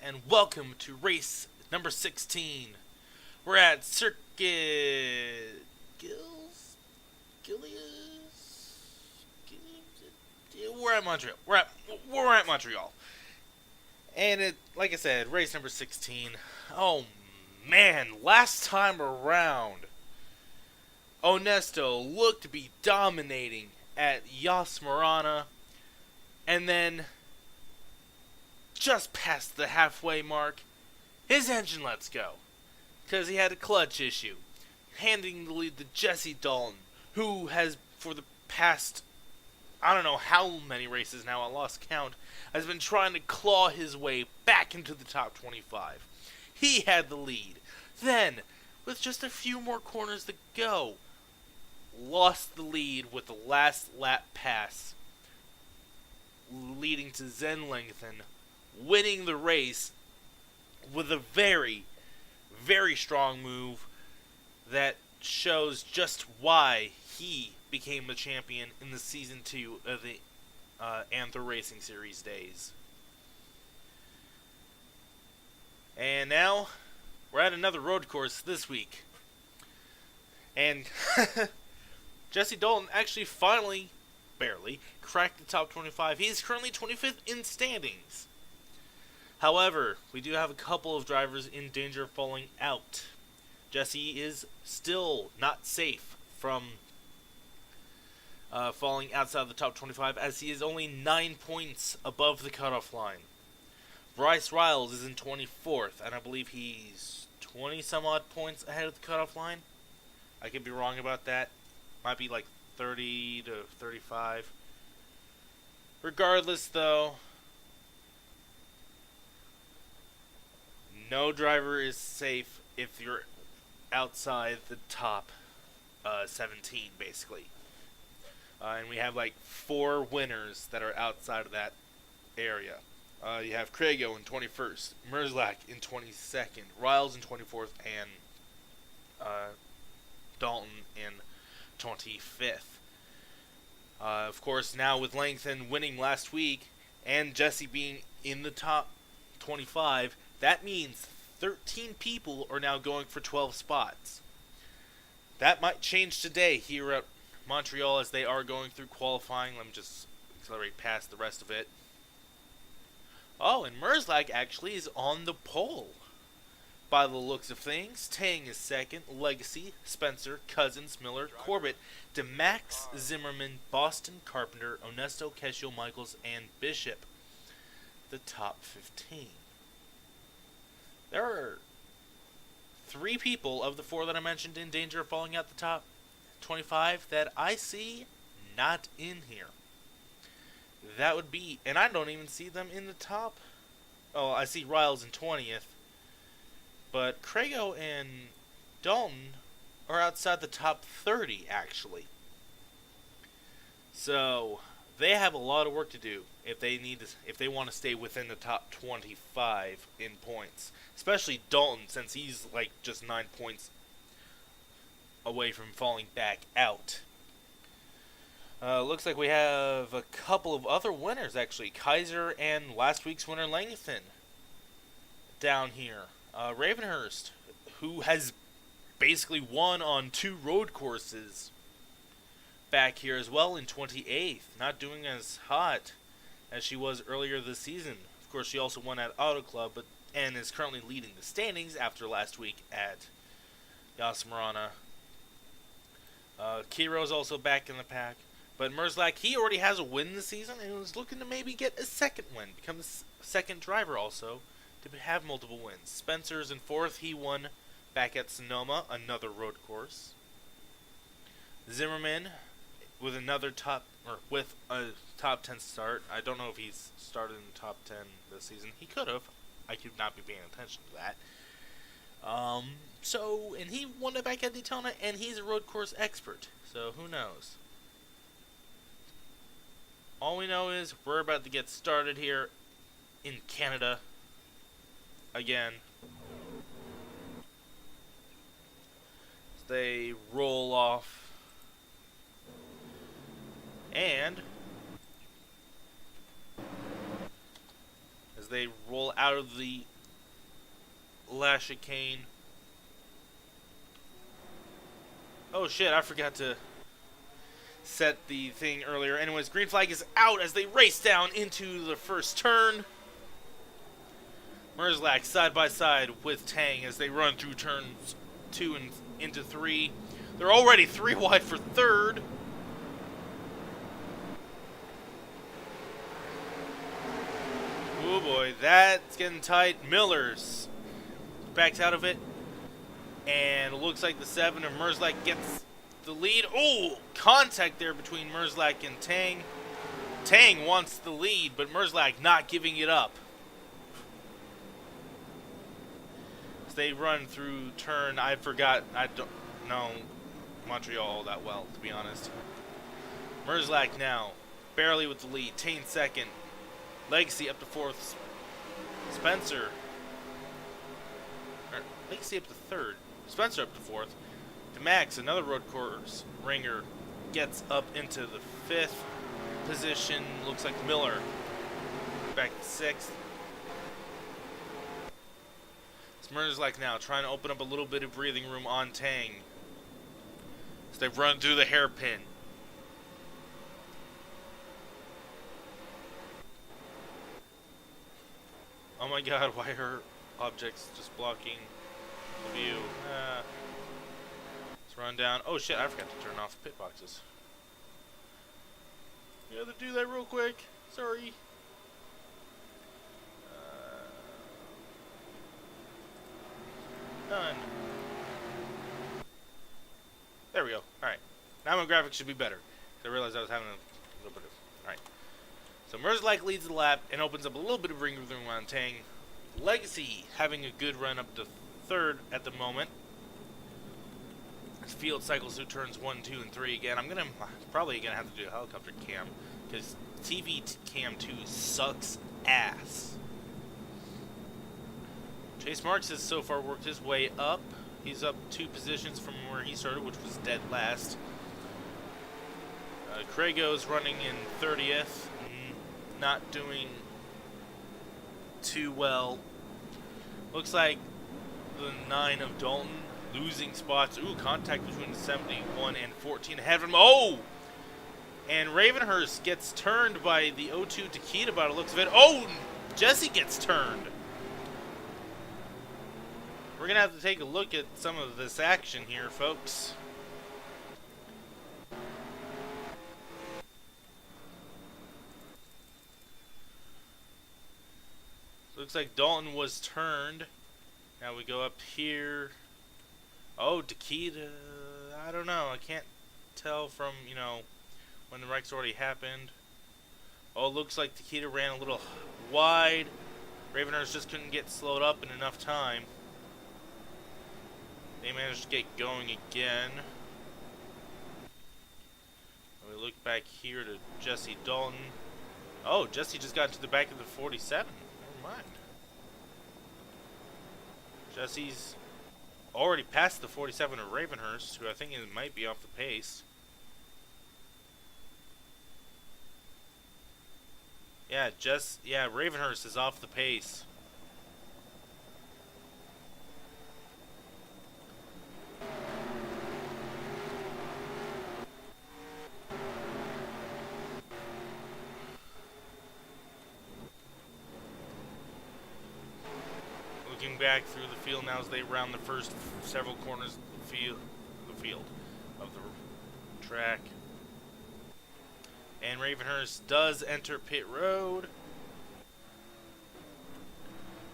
and welcome to race number 16. We're at Circuit Gillies. We're at Montreal. We're at Montreal, and like I said, race number 16. Oh man, last time around, Onesto looked to be dominating at Yas Marana, and then just past the halfway mark, his engine lets go because he had a clutch issue, handing the lead to Jesse Dalton, who has, for the past, I don't know how many races now, I lost count, has been trying to claw his way back into the top 25. He had the lead. Then, with just a few more corners to go, lost the lead with the last lap pass, leading to Zen Langton winning the race with a very, very strong move that shows just why he became the champion in the Season 2 of the Anther Racing Series days. And now, we're at another road course this week. And Jesse Dalton actually finally, barely, cracked the top 25. He is currently 25th in standings. However, we do have a couple of drivers in danger of falling out. Jesse is still not safe from falling outside of the top 25, as he is only 9 points above the cutoff line. Bryce Riles is in 24th, and I believe he's 20 some odd points ahead of the cutoff line. I could be wrong about that. Might be like 30 to 35. Regardless, though, no driver is safe if you're outside the top 17, basically. And we have like 4 winners that are outside of that area. You have Crago in 21st, Merzlak in 22nd, Riles in 24th, and Dalton in 25th. Of course, now with Langton winning last week and Jesse being in the top 25, that means 13 people are now going for 12 spots. That might change today here at Montreal as they are going through qualifying. Let me just accelerate past the rest of it. Oh, and Merzlag actually is on the pole by the looks of things. Tang is second, Legacy, Spencer, Cousins, Miller, Corbett, DeMax, Zimmerman, Boston, Carpenter, Onesto, Kesho, Michaels, and Bishop. The top 15. There are 3 people of the 4 that I mentioned in danger of falling out the top 25 that I see not in here. That would be, and I don't even see them in the top. Oh, I see Riles in 20th. But Crago and Dalton are outside the top 30, actually. So they have a lot of work to do if they want to stay within the top 25 in points. Especially Dalton, since he's like just 9 points away from falling back out. Looks like we have a couple of other winners, actually. Kaiser and last week's winner, Langton, down here. Ravenhurst, who has basically won on 2 road courses, back here as well in 28th. Not doing as hot as she was earlier this season. Of course, she also won at Auto Club, and is currently leading the standings after last week at Yas Marana. Kiro's also back in the pack. But Merzlak, he already has a win this season and was looking to maybe get a second win. Become the second driver also to have multiple wins. Spencer's in 4th. He won back at Sonoma, another road course. Zimmerman with a top 10 start. I don't know if he's started in the top 10 this season. He could have. I could not be paying attention to that. And he won it back at Daytona, and he's a road course expert. So who knows? All we know is we're about to get started here in Canada again. They roll off, and as they roll out of the last chicane. Oh shit, I forgot to set the thing earlier. Anyways, green flag is out as they race down into the first turn. Merzlak side by side with Tang as they run through turns 2 and into 3. They're already 3 wide for third. Oh boy, that's getting tight. Miller's backs out of it. And it looks like the 7 of Merzlak gets the lead. Oh, contact there between Merzlak and Tang. Tang wants the lead, but Merzlak not giving it up. As they run through turn, I don't know Montreal that well, to be honest. Merzlak now, barely with the lead. Tang second. Legacy up to 4th. Spencer. Legacy up to 3rd. Spencer up to 4th. DeMax, another road course ringer, gets up into the 5th position. Looks like Miller back to 6th. Merzlak now trying to open up a little bit of breathing room on Tang as they run through the hairpin. Oh my god, why are objects just blocking the view? Let's run down. Oh shit, I forgot to turn off pit boxes. You gotta do that real quick. Sorry. Done. There we go. Alright. Now my graphics should be better. I realized I was having a little bit of... Alright. So Merzlak leads the lap and opens up a little bit of ring room on Tang. Legacy having a good run up to 3rd at the moment. Field cycles through turns 1, 2, and 3 again. I'm probably gonna have to do a helicopter cam because TV cam 2 sucks ass. Chase Marks has so far worked his way up. He's up 2 positions from where he started, which was dead last. Crago's running in 30th, not doing too well. Looks like the 9 of Dalton losing spots. Ooh, contact between the 71 and 14 ahead of him. Oh! And Ravenhurst gets turned by the 02 Takeda by the looks of it. Oh! Jesse gets turned. We're going to have to take a look at some of this action here, folks. Looks like Dalton was turned. Now we go up here. Oh, Takeda. I don't know. I can't tell from, when the wreck's already happened. Oh, looks like Takeda ran a little wide. Ravenhurst just couldn't get slowed up in enough time. They managed to get going again. We look back here to Jesse Dalton. Oh, Jesse just got to the back of the 47. Never mind. Jesse's already passed the 47 of Ravenhurst, who I think might be off the pace. Yeah, Ravenhurst is off the pace. Looking back through the field now as they round the first several corners of the track. And Ravenhurst does enter pit road.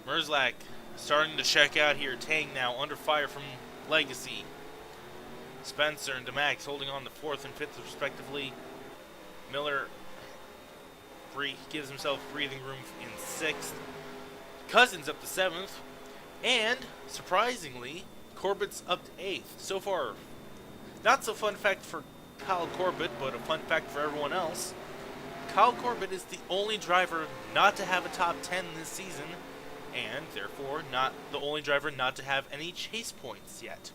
Merzlak starting to check out here. Tang now under fire from Legacy. Spencer and DeMax holding on to 4th and 5th respectively. Miller gives himself breathing room in 6th. Cousins up to 7th. And, surprisingly, Corbett's up to 8th. So far, not so fun fact for Kyle Corbett, but a fun fact for everyone else. Kyle Corbett is the only driver not to have a top 10 this season, and therefore not the only driver not to have any chase points yet.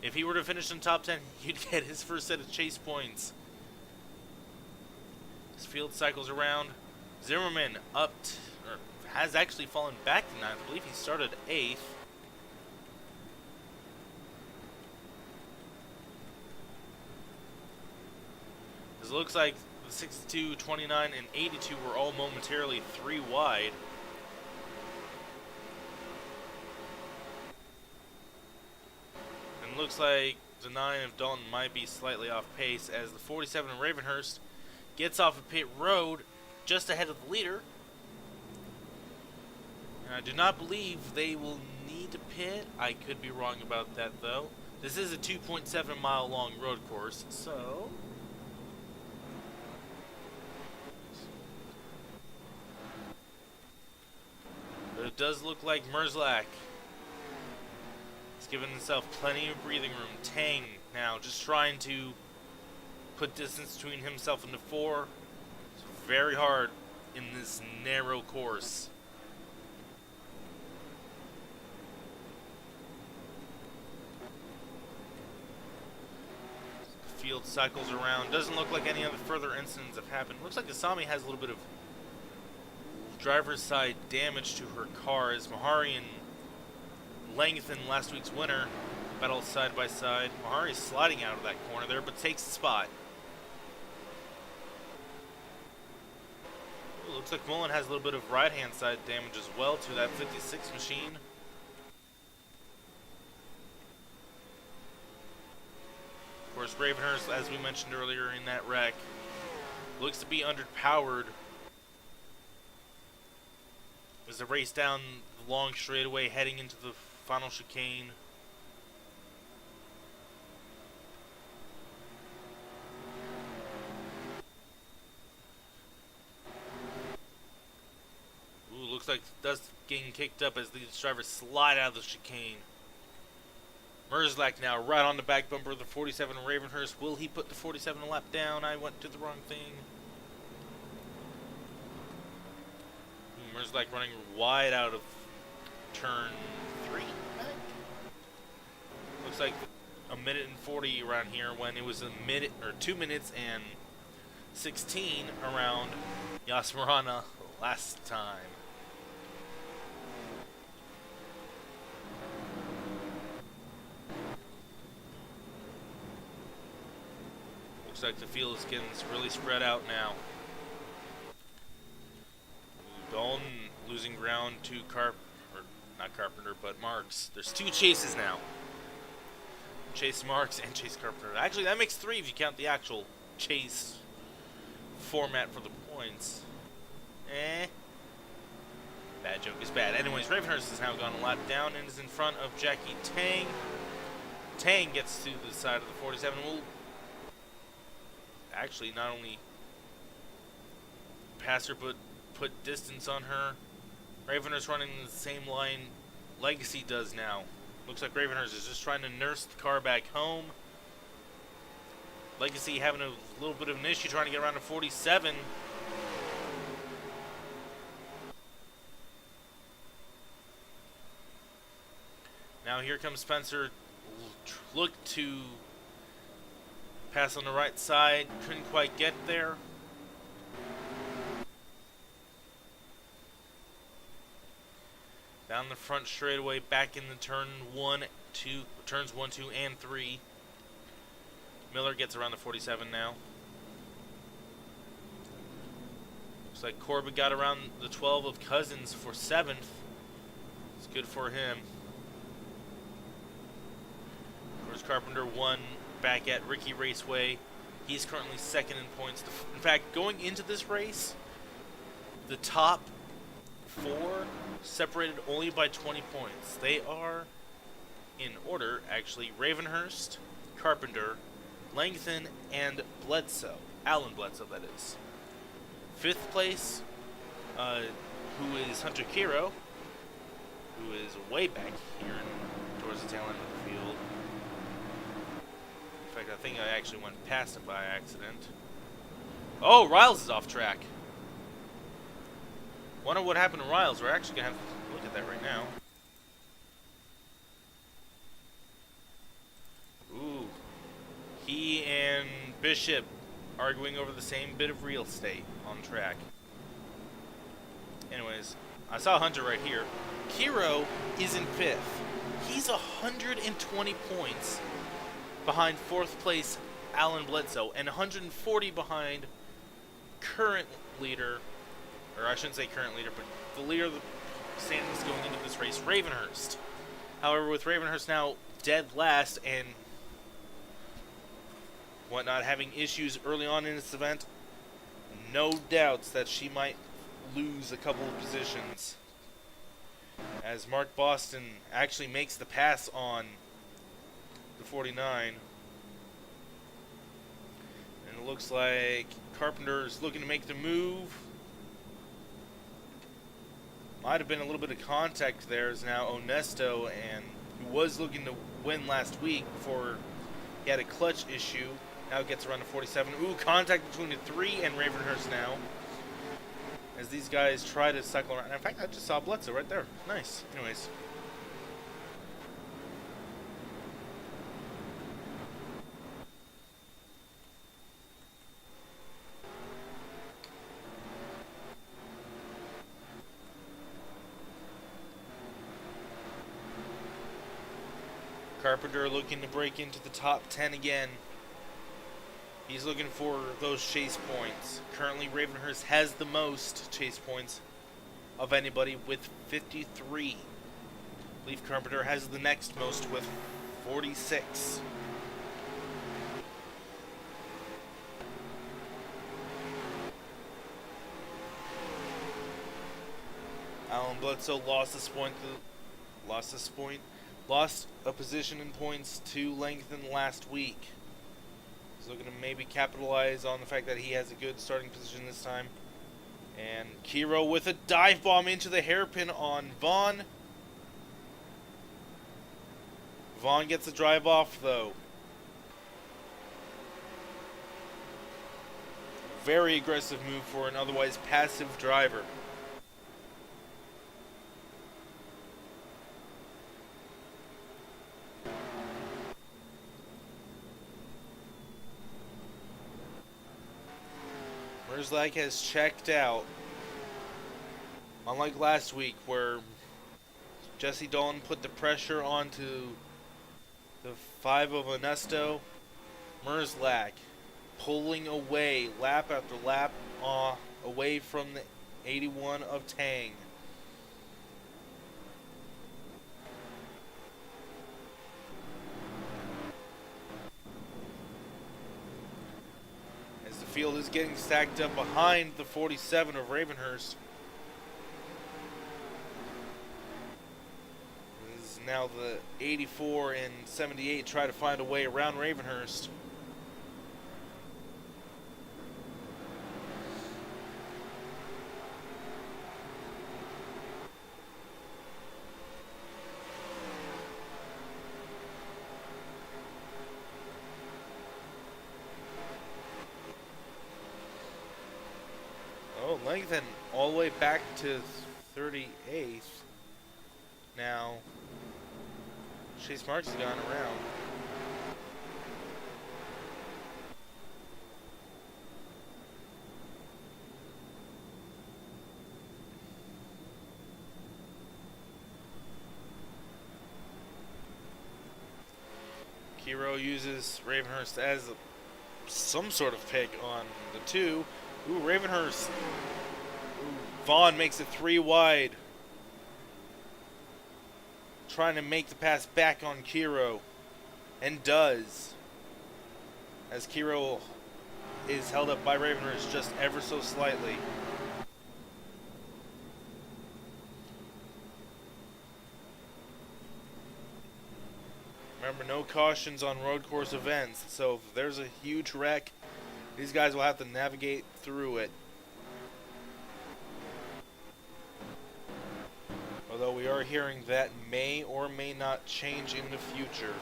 If he were to finish in top 10, he'd get his first set of chase points. His field cycles around. Zimmerman has actually fallen back to 9th. I believe he started 8th. it looks like the 62, 29, and 82 were all momentarily 3 wide. And it looks like the 9 of Dalton might be slightly off pace as the 47 of Ravenhurst gets off of pit road just ahead of the leader. And I do not believe they will need to pit. I could be wrong about that though. This is a 2.7 mile long road course, so but it does look like Merzlak has given himself plenty of breathing room. Tang now just trying to put distance between himself and the 4. It's very hard in this narrow course. The field cycles around. Doesn't look like any other further incidents have happened. Looks like Asami has a little bit of driver's side damage to her car as Mahari and Langton, last week's winner, battle side by side. Mahari is sliding out of that corner there, but takes the spot. Ooh, looks like Mullen has a little bit of right-hand side damage as well to that 56 machine. Of course, Ravenhurst, as we mentioned earlier in that wreck, looks to be underpowered. As a race down the long straightaway heading into the final chicane. Ooh, looks like dust getting kicked up as these drivers slide out of the chicane. Merzlak now right on the back bumper of the 47 of Ravenhurst. Will he put the 47 a lap down? I went to the wrong thing. Merzlak running wide out of turn 3, I think. Looks like a minute and 40 around here when it was a minute or 2 minutes and 16 around Yasmarana last time. Looks like the field is getting really spread out now. Dalton losing ground to not Carpenter, but Marks. There's 2 chases now. Chase Marks and Chase Carpenter. Actually, that makes 3 if you count the actual chase format for the points. Bad joke is bad. Anyways, Ravenhurst has now gone a lap down and is in front of Jackie Tang. Tang gets to the side of the 47. Will actually not only pass her, but put distance on her. Ravenhurst running the same line Legacy does now. Looks like Ravenhurst is just trying to nurse the car back home. Legacy having a little bit of an issue trying to get around to 47. Now here comes Spencer. Look to pass on the right side. Couldn't quite get there. Down the front straightaway, back in the turns 1, 2, and 3. Miller gets around the 47 now. Looks like Corbett got around the 12 of Cousins for 7th. It's good for him. Of course, Carpenter won back at Ricky Raceway. He's currently 2nd in points. In fact, going into this race, the top 4 separated only by 20 points. They are, in order, actually, Ravenhurst, Carpenter, Langton, and Bledsoe. Alan Bledsoe, that is. 5th place, who is Hunter Kiro, who is way back here towards the tail end of the field. In fact, I think I actually went past him by accident. Oh, Riles is off track. Wonder what happened to Riles. We're actually going to have to look at that right now. Ooh. He and Bishop arguing over the same bit of real estate on track. Anyways, I saw Hunter right here. Kiro is in 5th. He's 120 points behind 4th place Alan Bledsoe, and 140 behind current leader, or I shouldn't say current leader, but the leader of the standings going into this race, Ravenhurst. However, with Ravenhurst now dead last and whatnot, having issues early on in this event, no doubts that she might lose a couple of positions. As Mark Boston actually makes the pass on the 49. And it looks like Carpenter's looking to make the move. Might have been a little bit of contact there as now Onesto, and who was looking to win last week before he had a clutch issue. Now it gets around to 47. Ooh, contact between the 3 and Ravenhurst now. As these guys try to cycle around. In fact, I just saw Bledsoe right there. Nice. Anyways. Carpenter looking to break into the top 10 again. He's looking for those chase points. Currently, Ravenhurst has the most chase points of anybody with 53. Leaf Carpenter has the next most with 46. Alan Bledsoe lost a position in points to Langton last week. He's looking to maybe capitalize on the fact that he has a good starting position this time. And Kiro with a dive bomb into the hairpin on Vaughn. Vaughn gets the drive off though. Very aggressive move for an otherwise passive driver. Merzlag has checked out. Unlike last week where Jesse Dolan put the pressure onto the 5 of Onesto, Merzlag pulling away lap after lap away from the 81 of Tang. The field is getting stacked up behind the 47 of Ravenhurst. This is now the 84 and 78 try to find a way around Ravenhurst. Langton all the way back to 38th. Now, Chase Marks has gone around. Kiro uses Ravenhurst as some sort of pick on the 2. Ooh, Ravenhurst. Ooh, Vaughn makes it 3 wide. Trying to make the pass back on Kiro. And does. As Kiro is held up by Ravenhurst just ever so slightly. Remember, no cautions on road course events. So if there's a huge wreck, these guys will have to navigate through it. Although we are hearing that may or may not change in the future.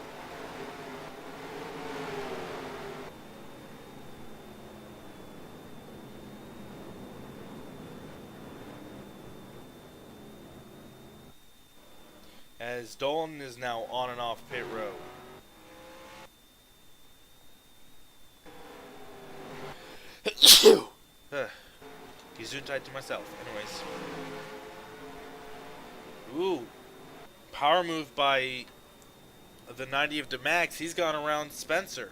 As Dolan is now on and off pit road. Gesundheit to myself. Anyways. Ooh. Power move by the 90 of DeMax. He's gone around Spencer.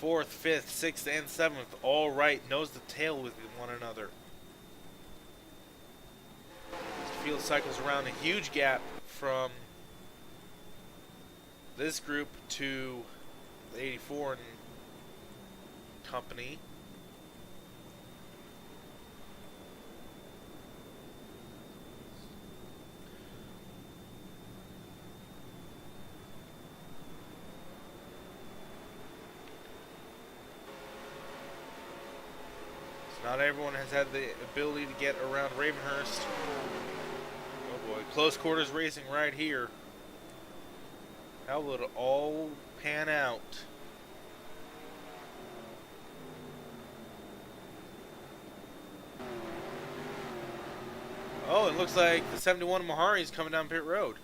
4th, 5th, 6th, and 7th all right nose to tail with one another. The field cycles around a huge gap from this group to the 84 and company. Not everyone has had the ability to get around Ravenhurst. Oh boy, close quarters racing right here. How will it all pan out? Oh, it looks like the 71 Mahari is coming down pit road,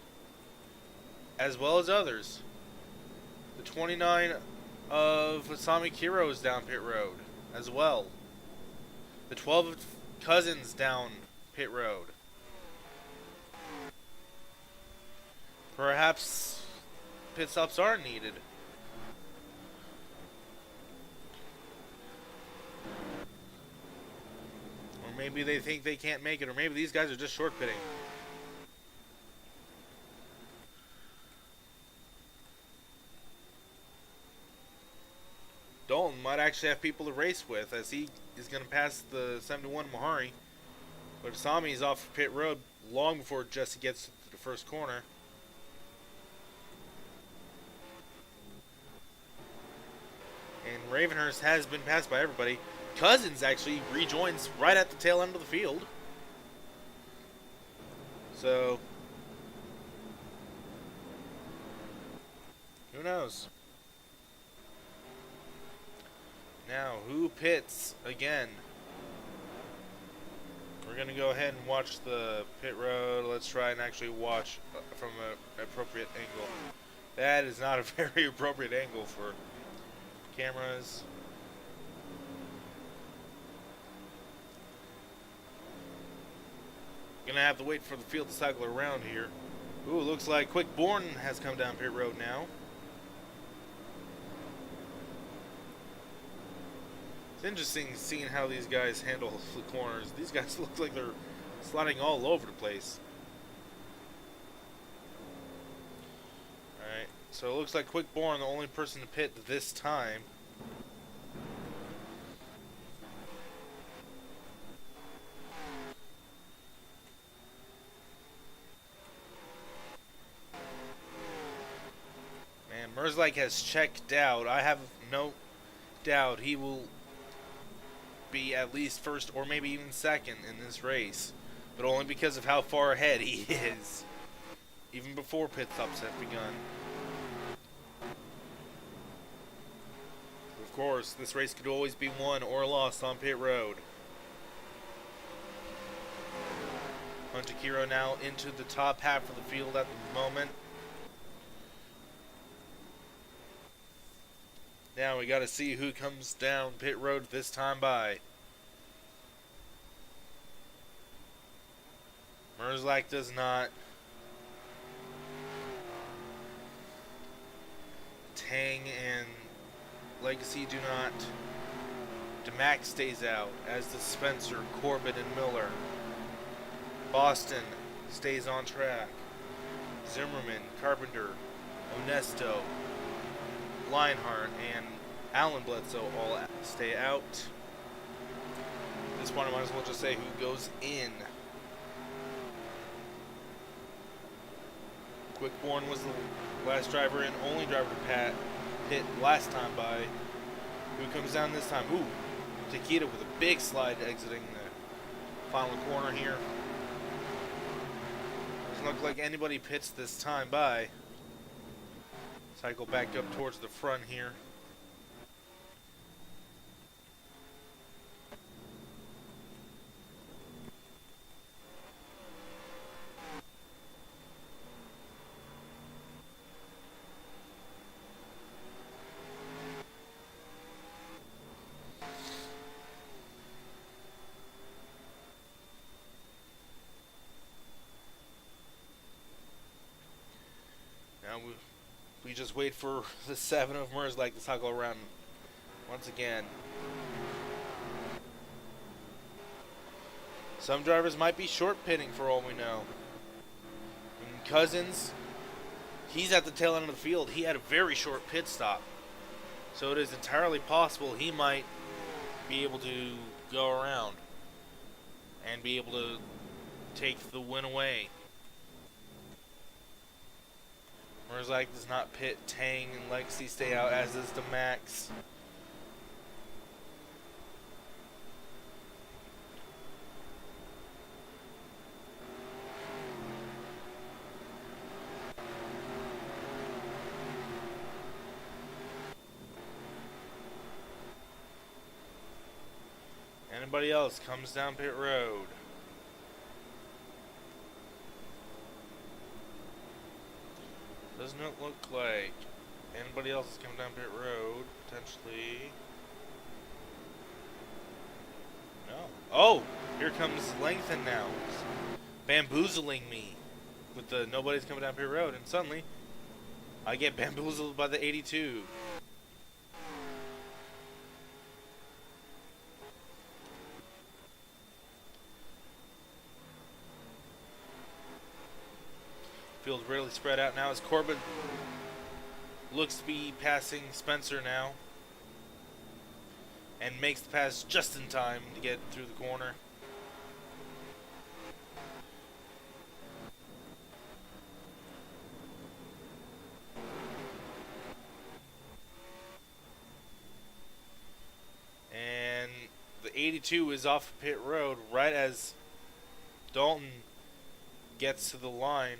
as well as others. The 29 of Asami Kiro is down pit road, as well. The 12 Cousins down pit road. Perhaps pit stops are needed. Or maybe they think they can't make it, or maybe these guys are just short pitting. Dalton might actually have people to race with, as he is going to pass the 71 Mahari. But Asami is off pit road long before Jesse gets to the first corner. And Ravenhurst has been passed by everybody. Cousins actually rejoins right at the tail end of the field. So, who knows? Now, who pits again? We're going to go ahead and watch the pit road. Let's try and actually watch from an appropriate angle. That is not a very appropriate angle for cameras. Going to have to wait for the field to cycle around here. Ooh, looks like Quick Born has come down pit road now. It's interesting seeing how these guys handle the corners. These guys look like they're sliding all over the place. Alright, so it looks like Quick Born, the only person to pit this time. Man, Merzlik has checked out. I have no doubt he will be at least first or maybe even second in this race, but only because of how far ahead he is, even before pit stops have begun. Of course, this race could always be won or lost on pit road. Hunter Kiro now into the top half of the field at the moment. Now we got to see who comes down pit road this time by. Merzlik does not. Tang and Legacy do not. DeMac stays out, as does Spencer, Corbett, and Miller. Boston stays on track. Zimmerman, Carpenter, Onesto, Lionheart, and Alan Bledsoe all stay out. At this point, I might as well just say who goes in. Quickborn was the last driver and only driver to hit last time by. Who comes down this time? Ooh, Takeda with a big slide exiting the final corner here. Doesn't look like anybody pits this time by. Cycle back up towards the front here. Now we just wait for the 7 of Merzlik to cycle around once again. Some drivers might be short pitting for all we know. And Cousins, he's at the tail end of the field. He had a very short pit stop. So it is entirely possible he might be able to go around and be able to take the win away. Merzak does not pit. Tang and Legacy stay out, as does the Max. Anybody else comes down pit road. Doesn't it look like anybody else is coming down pit road, potentially? No. Oh! Here comes Langton now. Bamboozling me with the nobody's coming down pit road, and suddenly I get bamboozled by the 82. Field really spread out now as Corbin looks to be passing Spencer now. And makes the pass just in time to get through the corner. And the 82 is off pit road right as Dalton gets to the line.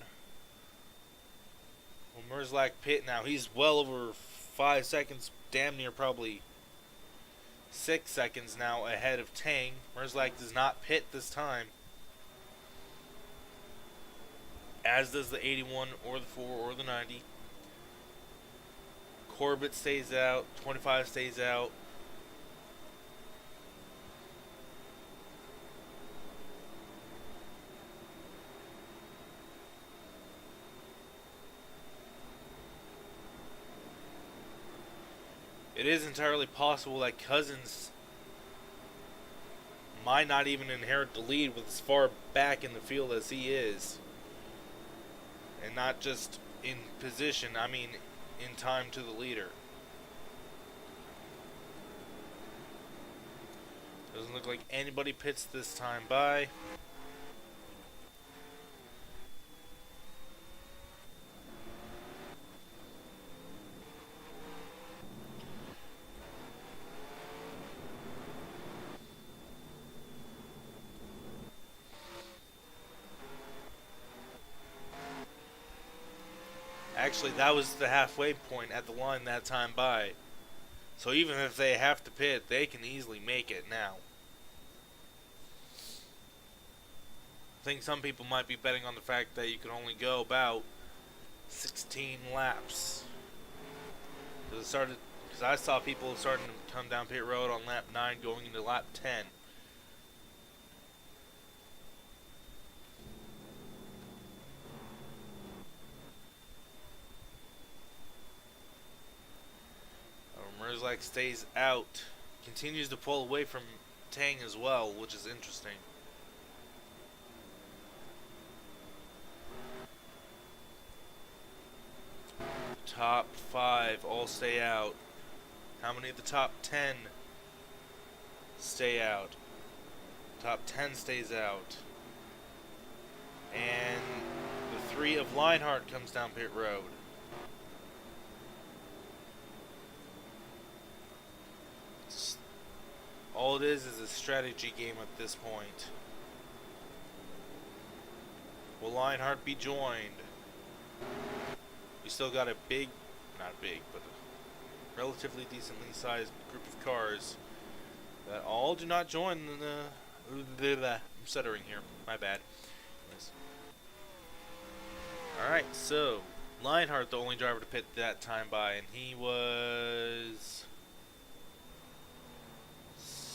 Well, Merzak pit now. He's well over 5 seconds, damn near probably 6 seconds now ahead of Tang. Merzak does not pit this time, as does the 81 or the 4 or the 90. Corbett stays out. 25 stays out. It is entirely possible that Cousins might not even inherit the lead with as far back in the field as he is. And not just in position, I mean in time to the leader. Doesn't look like anybody pits this time by. Actually, that was the halfway point at the line that time by. So even if they have to pit, they can easily make it now. I think some people might be betting on the fact that you can only go about 16 laps. Because I saw people starting to come down pit road on lap 9 going into lap 10. Merzak stays out. Continues to pull away from Tang as well, which is interesting. Top 5 all stay out. How many of the top 10 stay out? Top 10 stays out. And the 3 of Lionheart comes down pit road. All it is a strategy game at this point. Will Lionheart be joined? We still got a big, not big, but a relatively decently sized group of cars that all do not join the I'm stuttering here, my bad. Yes. Alright, so Lionheart the only driver to pit that time by, and he was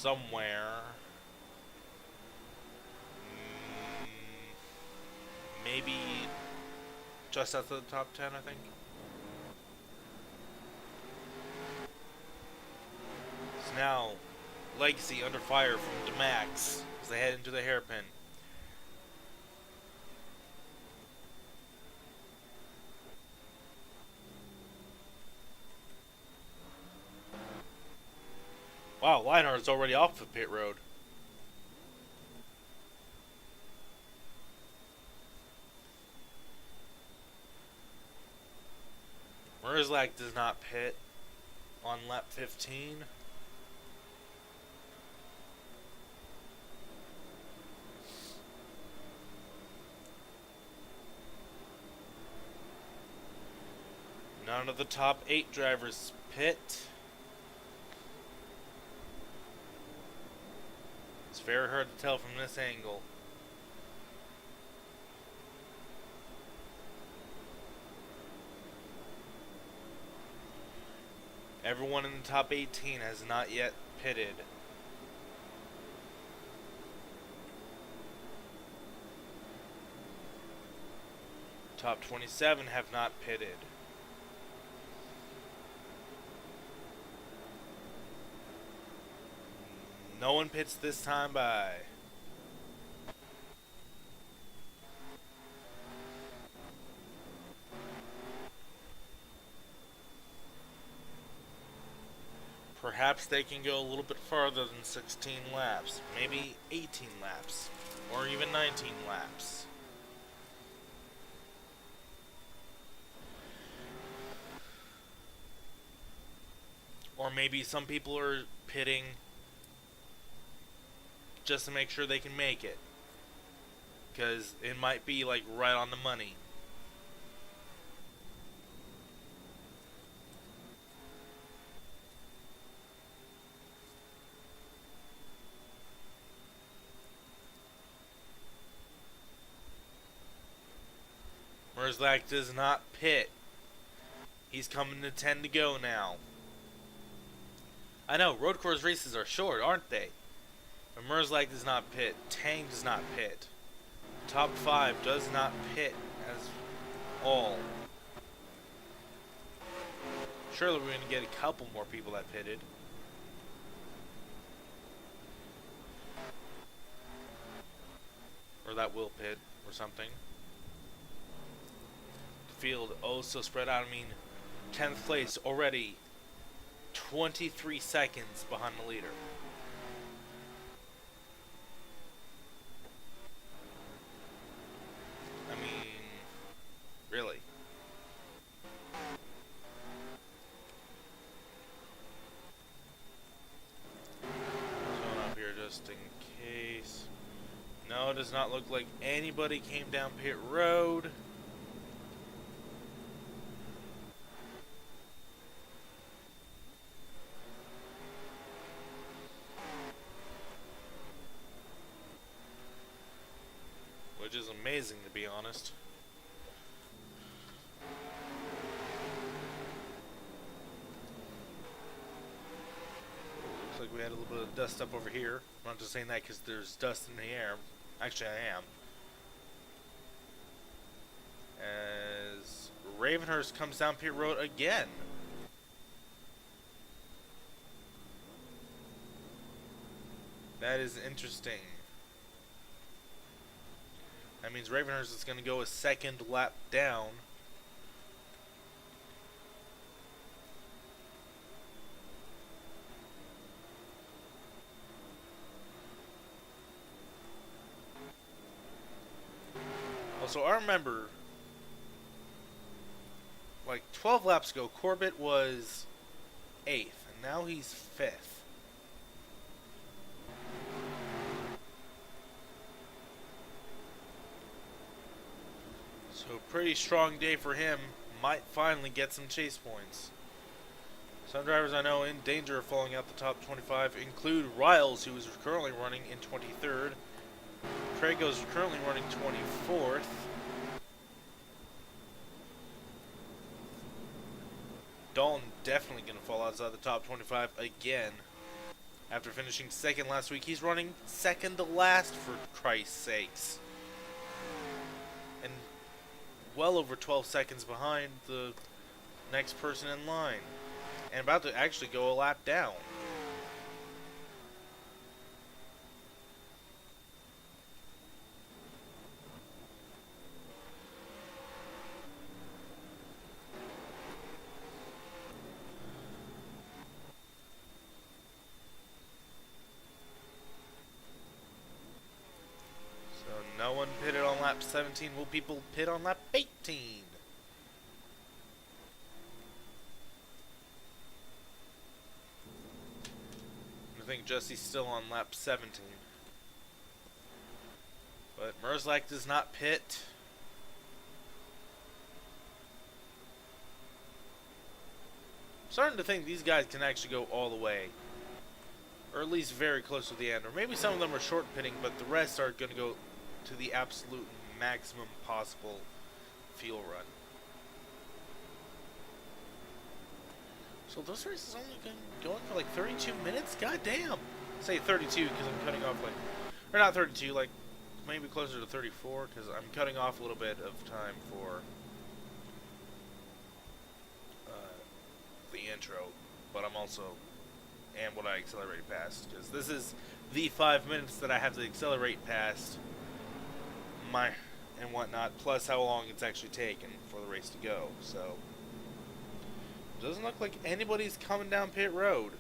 somewhere maybe just outside the top 10, I think. now Legacy under fire from DeMax as they head into the hairpin. Wow, Lionheart's already off the pit road. Merzlak does not pit on lap 15. None of the top 8 drivers pit. It's very hard to tell from this angle. Everyone in the top 18 has not yet pitted. Top 27 have not pitted. No one pits this time by. Perhaps they can go a little bit farther than 16 laps. Maybe 18 laps. Or even 19 laps. Or maybe some people are pitting just to make sure they can make it. Because it might be like right on the money. Merzlak does not pit. He's coming to 10 to go now. I know, road course races are short, aren't they? But Merzlak does not pit. Tang does not pit. Top 5 does not pit as all. Surely we're going to get a couple more people that pitted. Or that will pit, or something. The field oh so spread out. I mean, 10th place already. 23 seconds behind the leader. I mean, really. Going up here just in case. No, it does not look like anybody came down pit road. Which is amazing, to be honest. Looks like we had a little bit of dust up over here. I'm not just saying that because there's dust in the air. Actually, I am. As Ravenhurst comes down pit road again. That is interesting. That means Ravenhurst is going to go a second lap down. Also, I remember, like 12 laps ago, Corbett was 8th, and now he's 5th. So pretty strong day for him. Might finally get some chase points. Some drivers I know in danger of falling out the top 25 include Riles, who is currently running in 23rd. Crago's currently running 24th. Dalton definitely going to fall outside the top 25 again. After finishing second last week, he's running second to last, for Christ's sakes. And well over 12 seconds behind the next person in line. And about to actually go a lap down. lap 17. Will people pit on lap 18? I think Jesse's still on lap 17. But Merzlak does not pit. I'm starting to think these guys can actually go all the way. Or at least very close to the end. Or maybe some of them are short pitting, but the rest are going to go to the absolute maximum possible fuel run. So those races only going for like 32 minutes? God damn! I say 32 because I'm cutting off like... Or not 32, like maybe closer to 34 because I'm cutting off a little bit of time for the intro. But I'm also... And what I accelerate past. Because this is the 5 minutes that I have to accelerate past my... and whatnot, plus how long it's actually taken for the race to go. So... doesn't look like anybody's coming down pit road.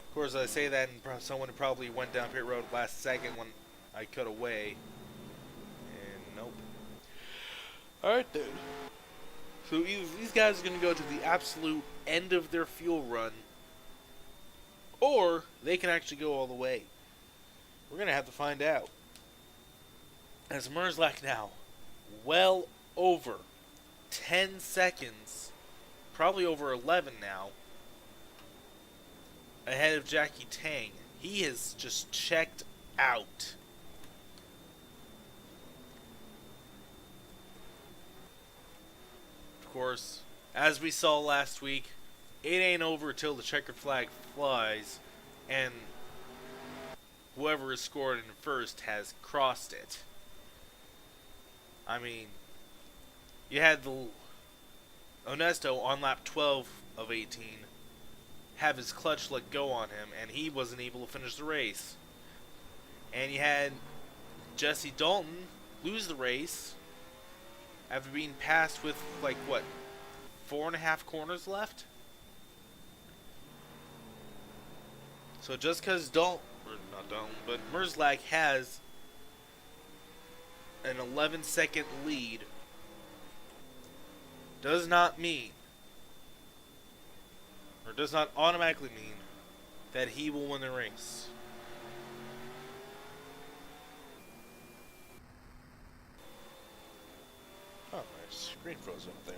Of course, I say that and someone probably went down pit road last second when I cut away. And nope. Alright then. So either these guys are going to go to the absolute end of their fuel run, or they can actually go all the way. We're going to have to find out. As Merzlak now, well over 10 seconds, probably over 11 now, ahead of Jackie Tang. He has just checked out. Of course, as we saw last week, it ain't over till the checkered flag flies and whoever is scored in first has crossed it. I mean, you had the Onesto on lap 12 of 18 have his clutch let go on him, and he wasn't able to finish the race. And you had Jesse Dalton lose the race after being passed with, like, what, 4.5 corners left? So just because Merzlak has an 11-second lead does not mean, or does not automatically mean, that he will win the race. Oh, my screen froze up there.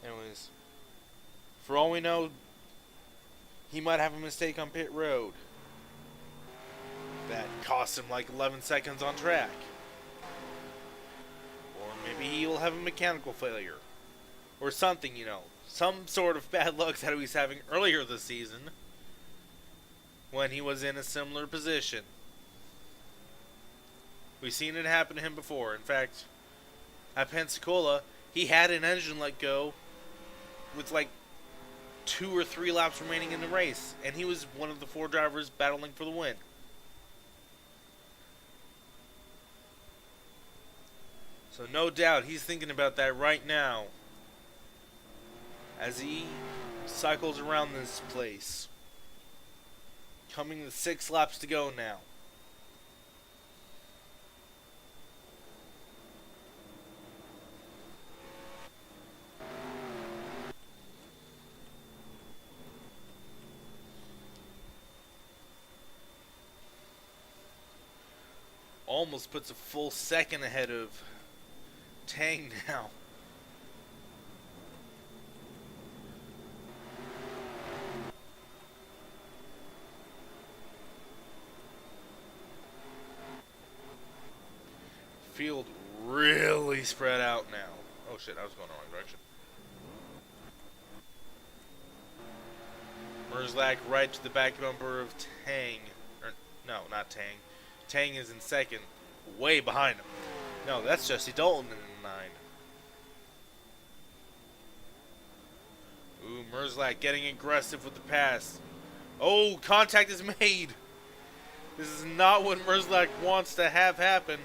Anyways, for all we know, he might have a mistake on pit road that cost him like 11 seconds on track. Or maybe he'll have a mechanical failure. Or something, you know. Some sort of bad luck that he was having earlier this season when he was in a similar position. We've seen it happen to him before. In fact, at Pensacola, he had an engine let go with like 2 or 3 laps remaining in the race, and he was one of the 4 drivers battling for the win. So no doubt he's thinking about that right now as he cycles around this place. Coming to 6 laps to go now. Almost puts a full second ahead of Tang now. Field really spread out now. Oh shit, I was going the wrong direction. Merzlak right to the back bumper of Tang. Or, no, not Tang. Tang is in second, way behind him. No, that's Jesse Dalton in 9. Ooh, Merzlak getting aggressive with the pass. Oh, contact is made. This is not what Merzlak wants to have happen.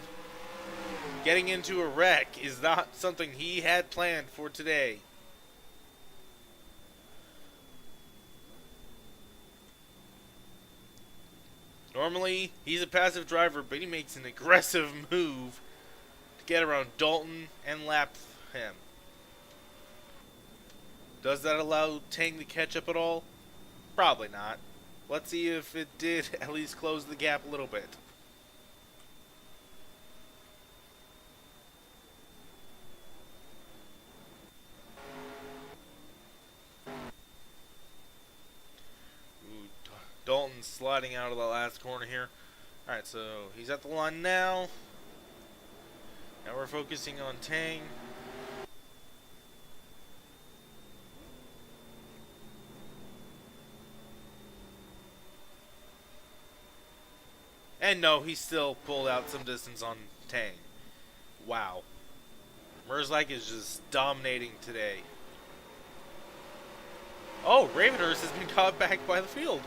Getting into a wreck is not something he had planned for today. Normally, he's a passive driver, but he makes an aggressive move to get around Dalton and lap him. Does that allow Tang to catch up at all? Probably not. Let's see if it did at least close the gap a little bit. Ooh, Dalton's sliding out of the last corner here. Alright, so he's at the line now. Now we're focusing on Tang. And no, he still pulled out some distance on Tang. Wow. Merzlak is just dominating today. Oh, Ravenhurst has been caught back by the field.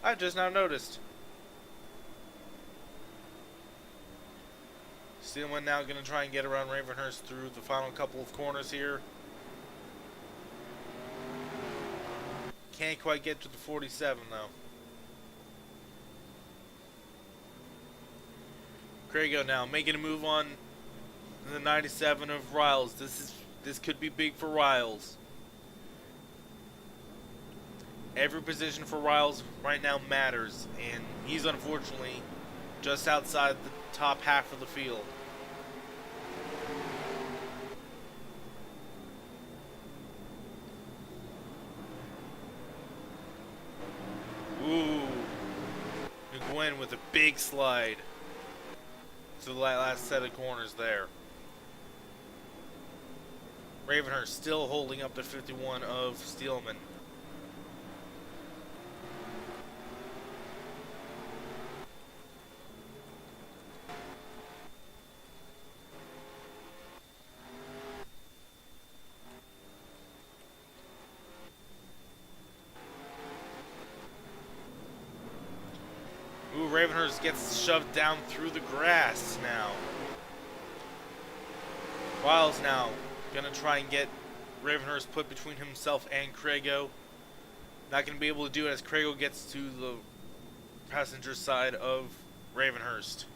I just now noticed. Steelman now going to try and get around Ravenhurst through the final couple of corners here. Can't quite get to the 47 though. Crago now making a move on the 97 of Riles. This could be big for Riles. Every position for Riles right now matters, and he's unfortunately just outside the top half of the field. Ooh, Nguyen with a big slide to the last set of corners there. Ravenhurst still holding up the 51 of Steelman. Ooh, Ravenhurst gets shoved down through the grass now. Wiles now gonna try and get Ravenhurst put between himself and Crago. Not gonna be able to do it as Crago gets to the passenger side of Ravenhurst.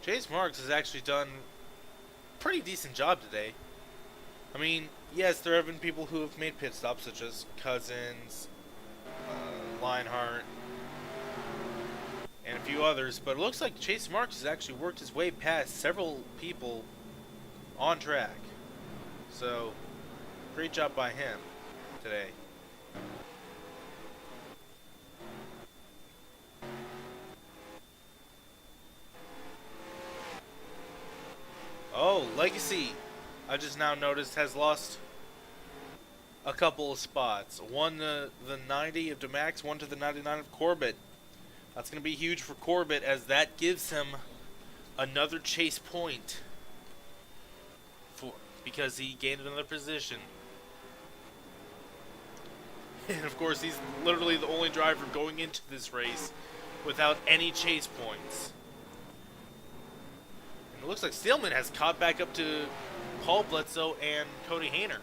Chase Marks has actually done a pretty decent job today. I mean, yes, there have been people who have made pit stops, such as Cousins, Lionheart, and a few others, but it looks like Chase Marks has actually worked his way past several people on track. So, great job by him today. Oh, Legacy, I just now noticed, has lost a couple of spots. One to the 90 of DeMax, one to the 99 of Corbett. That's going to be huge for Corbett, as that gives him another chase point because he gained another position. And of course, he's literally the only driver going into this race without any chase points. And it looks like Steelman has caught back up to Paul Bledsoe and Cody Hayner.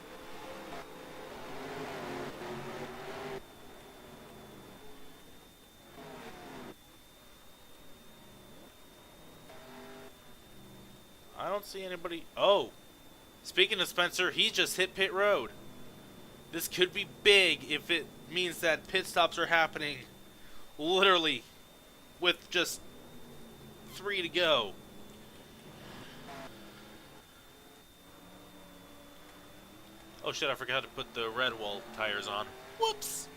I don't see anybody. Oh, speaking of Spencer, he just hit pit road. This could be big if it means that pit stops are happening literally with just 3 to go. Oh shit, I forgot to put the red wall tires on. Whoops.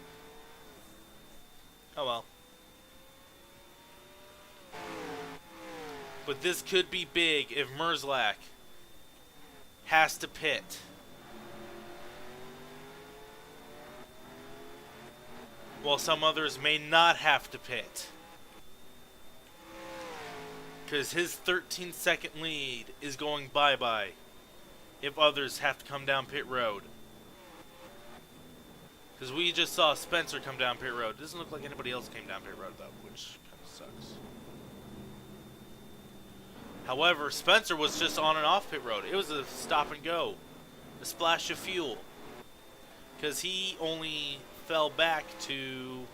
Oh well. But this could be big if Merzlak has to pit. While some others may not have to pit. Because his 13-second lead is going bye-bye if others have to come down pit road. Because we just saw Spencer come down pit road. It doesn't look like anybody else came down pit road, though, which kind of sucks. However, Spencer was just on and off pit road. It was a stop and go. A splash of fuel. Because he only fell back to...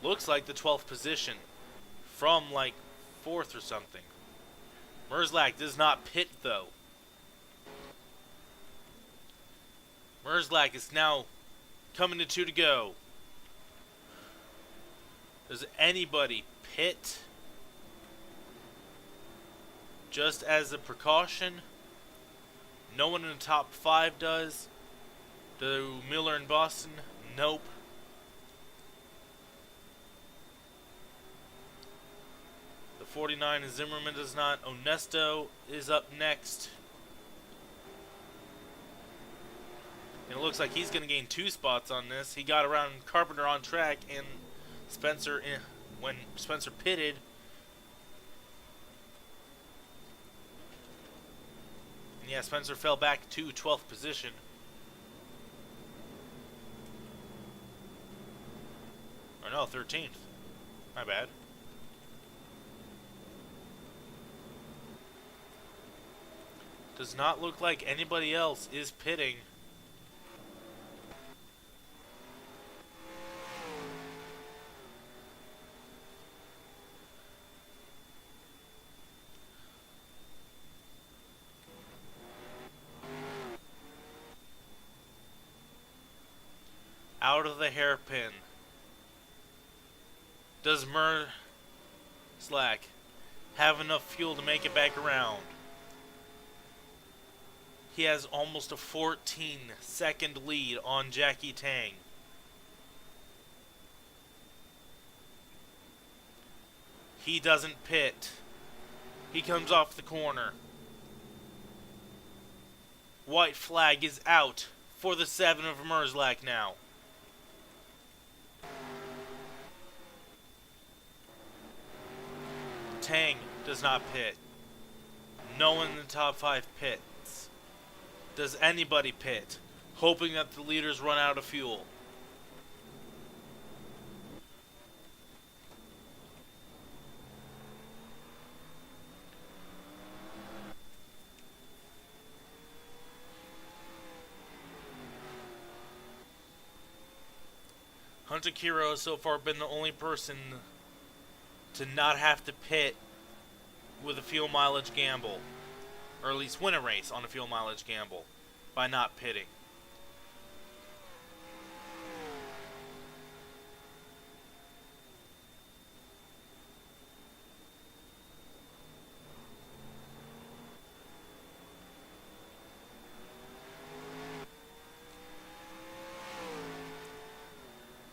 looks like the 12th position. From, like, 4th or something. Merzlak does not pit, though. Merzlak is now coming to 2 to go. Does anybody pit? Just as a precaution? No one in the top 5 does. Do Miller and Boston? Nope. The 49 and Zimmerman does not. Onesto is up next. And it looks like he's going to gain 2 spots on this. He got around Carpenter on track, and Spencer, when Spencer pitted, and yeah, Spencer fell back to 12th position. Or no, 13th. My bad. Does not look like anybody else is pitting. Out of the hairpin. Does Merzlak have enough fuel to make it back around? He has almost a 14-second lead on Jackie Tang. He doesn't pit. He comes off the corner. White flag is out for the 7 of Merzlak now. Tang does not pit. No one in the top 5 pits. Does anybody pit? Hoping that the leaders run out of fuel. Hunter Kiro has so far been the only person to not have to pit with a fuel mileage gamble. Or at least win a race on a fuel mileage gamble by not pitting.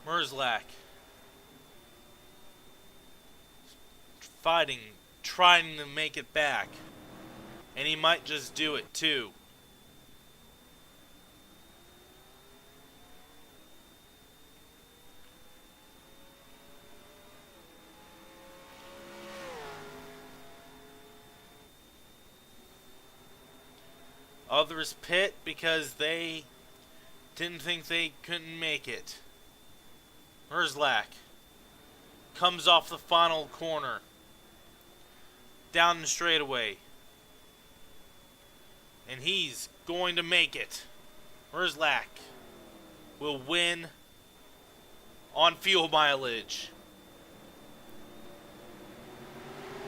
Merzlak fighting, trying to make it back. And he might just do it too. Others pit because they didn't think they couldn't make it. Merzlak comes off the final corner. Down the straightaway. And he's going to make it. Merzlak will win on fuel mileage.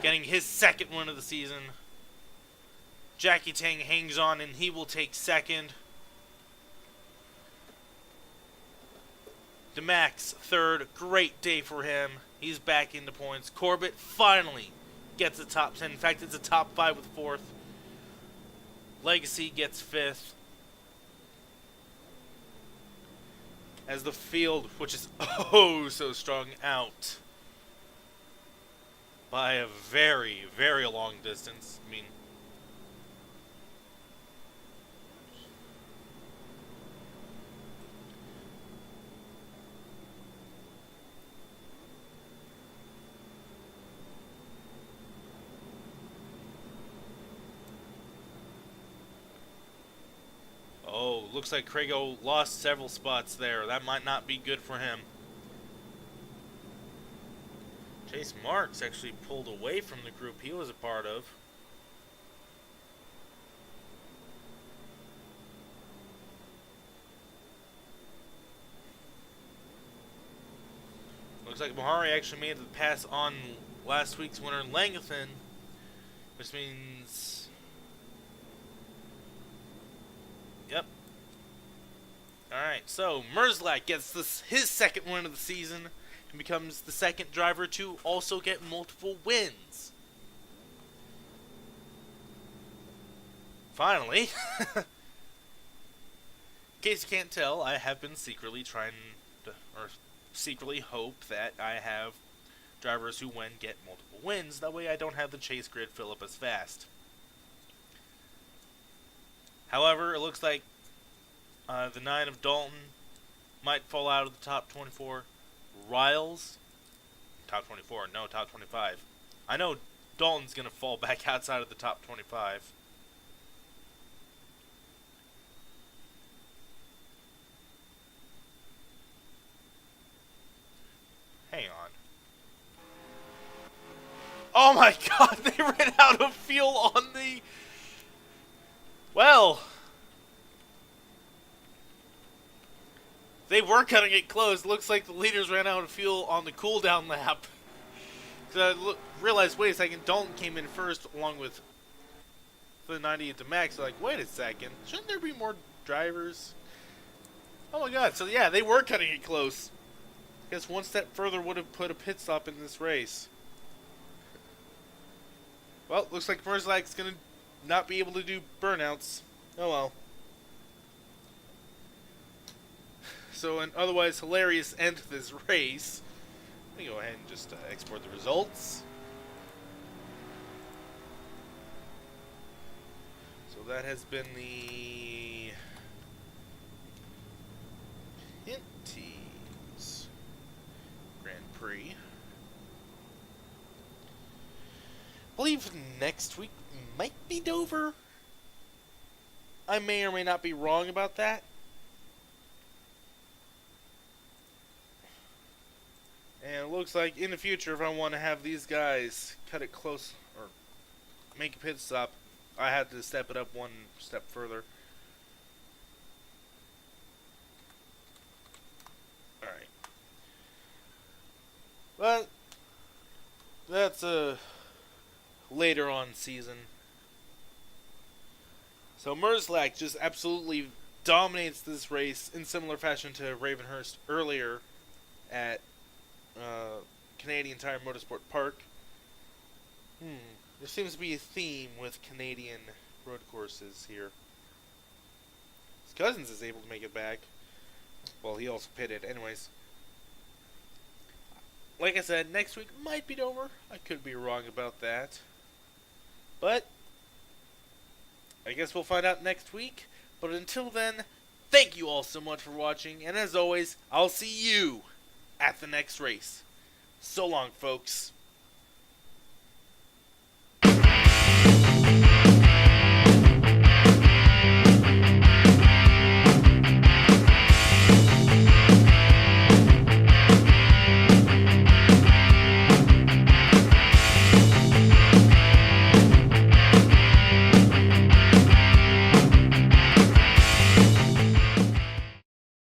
Getting his 2nd win of the season. Jackie Tang hangs on and he will take 2nd. DeMax 3rd. Great day for him. He's back into points. Corbett finally gets the top 10. In fact, it's a top 5 with 4th. Legacy gets 5th. As the field, which is oh so strong, out by a very, very long distance. I mean, looks like Craigo lost several spots there. That might not be good for him. Chase Marks actually pulled away from the group he was a part of. Looks like Mohari actually made the pass on last week's winner, Langton, which means... Yep. Alright, so Merzlak gets his second win of the season and becomes the second driver to also get multiple wins. Finally. In case you can't tell, I have been secretly trying to, or secretly hope that I have drivers who win get multiple wins. That way I don't have the chase grid fill up as fast. However, it looks like the 9 of Dalton might fall out of the top 24. Riles, top 24, no, top 25. I know Dalton's going to fall back outside of the top 25. Hang on. Oh my god, they ran out of fuel on the... Well... They were cutting it close. Looks like the leaders ran out of fuel on the cooldown lap. So I realized, wait a second, Dalton came in first along with the 98 to Max. So like, wait a second, shouldn't there be more drivers? Oh my god, so yeah, they were cutting it close. I guess one step further would have put a pit stop in this race. Well, looks like Merzlak's going to not be able to do burnouts. Oh well. So an otherwise hilarious end to this race. Let me go ahead and just export the results. So that has been the Hinties Grand Prix. I believe next week might be Dover. I may or may not be wrong about that. And it looks like in the future, if I want to have these guys cut it close or make a pit stop, I have to step it up one step further. Alright. But that's a later on season. So Merzlak just absolutely dominates this race in similar fashion to Ravenhurst earlier at Canadian Tire Motorsport Park. There seems to be a theme with Canadian road courses here. His Cousins is able to make it back. Well, he also pitted. Anyways. Like I said, next week might be Dover. I could be wrong about that. But I guess we'll find out next week. But until then, thank you all so much for watching. And as always, I'll see you at the next race. So long, folks.